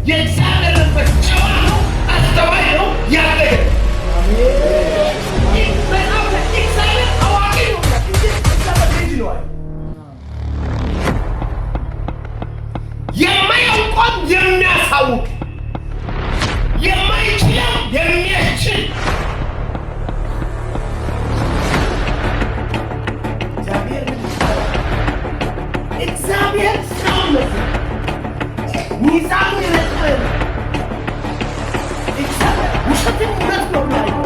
የእግዚአብሔር መንፈስ ጨዋ ነው፣ አስተዋይ ነው፣ ያደገ እግዚአብሔር አዋቂ ነው። እግዚአብሔር ልጅ ነው። የማያውቀውን የሚያሳውቅ የማይችለው የሚያስችል እግዚአብሔር ሰው ነው። ሚዛኑ ይረጥል እግዚአብሔር ውሸትን እውነት ነው ማለት ነው።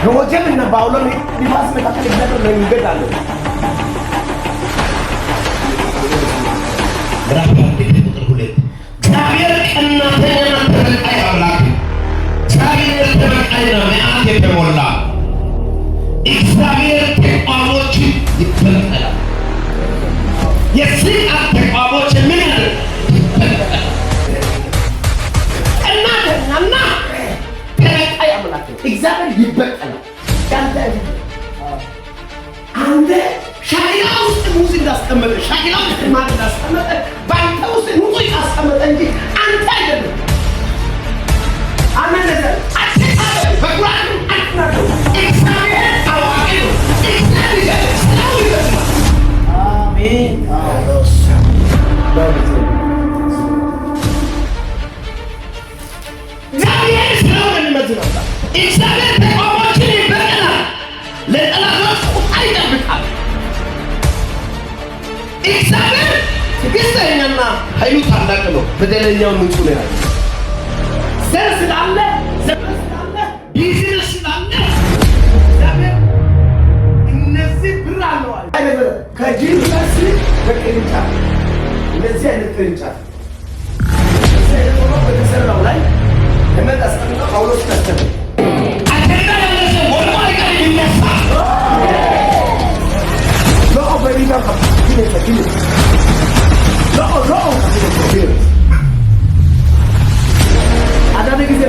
በወጀብና በአውሎ ነፋስ መካከል እግዚአብሔር መንገድ አለው። እግዚአብሔር ቀናተኛና ተበቃይ አምላክ እግዚአብሔር ተበቃይ ነው። መዓት የተሞላ እግዚአብሔር ተቋሞችን ይበቀላል። የስልጣን ተቋሞች ምን ያለ እናተኛና ተበቃይ አምላክ እግዚአብሔር ይበቀላል። አንተ ሻኪላ ውስጥ ሙዝ እንዳስቀመጠ ሻኪላ ውስጥ ማር እንዳስቀመጠ በአንተ ውስጥ ንጹህ ያስቀመጠ እንጂ አንተ አይደለም። አሜን። አትታለ በቁርአን አትናገሩ። እግዚአብሔር አዋቂ ነው። እግዚአብሔር ስራው ይበዛል። አሜን። እግዚአብሔር ስራውን ይመዝናል። እግዚአብሔር ተቋሞችን ይበቀላል። ለጠላቶች ቁጣ ይጠብቃል። እግዚአብሔር ትዕግስተኛና ኃይሉ ታላቅ ነው። በደለኛውን ንጹህ ነው ያለው። ዘር ስላለ ዘመን ስላለ ቢዝነስ ስላለ እግዚአብሔር እነዚህ ብር አለዋል። ከጅል በስ በቅርንጫፍ እነዚህ አይነት ቅርንጫፍ እዚህ አይነት ሆኖ በተሰራው ላይ ለመጣ አስቀምጣ ጳውሎስ ከስተመ አጀንዳ ያለሰ ወደ ማይቀር የሚነሳ በሪጋ አንዳንድ ጊዜ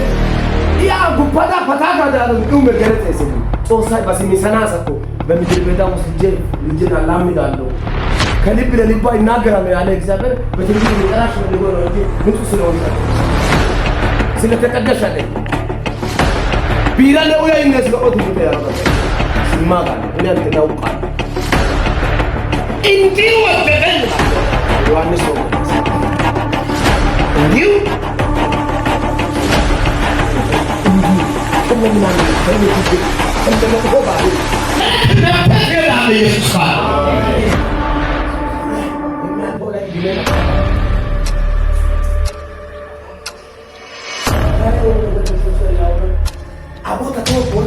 ያ ጉባታ ፈታታ ዳሩ መገለጽ አይሰሙ ጾሳይ በሲሚሰና ሰኮ በምድር ቤዳ ውስጥ ልጅን አላምዳለሁ ከልብ ለልባ ይናገራል ያለ እግዚአብሔር በትንቢት የሚጠራሽ ነው ነው እንጂ ንጹህ ስለሆነ ስለተቀደሰለ ቢራ ነው ያ ይነስለው ወጥቶ ያለው ሲማጋል እኔ አንተናውቃል እንዲሁ ወደደኝ ዮሐንስ ነው እንዲሁ ከመናን ከሚት እንደመጥፎ ባሉ ለተገላለ ኢየሱስ አቦታ ተወው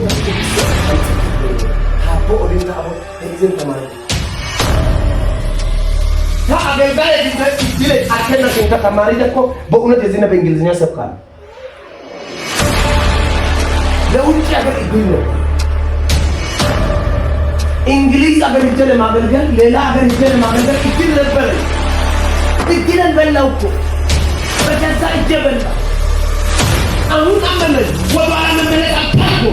አቦ ወዲና አቦ እዚህ ተማሪ አገልጋይ ዲለ አከና ከንታ ተማሪ ደግሞ በእውነት የዚህ ነው በእንግሊዝኛ ሰብካል ለውጭ ሀገር ይገኝ እንግሊዝ ሀገር ሄደ ለማገልገል ሌላ ሀገር ሄደ ለማገልገል እድል ነበር። እድልን በላው እኮ በገዛ እጄ በላ። አሁን አመለስ ወደ ኋላ መመለስ አታውቁ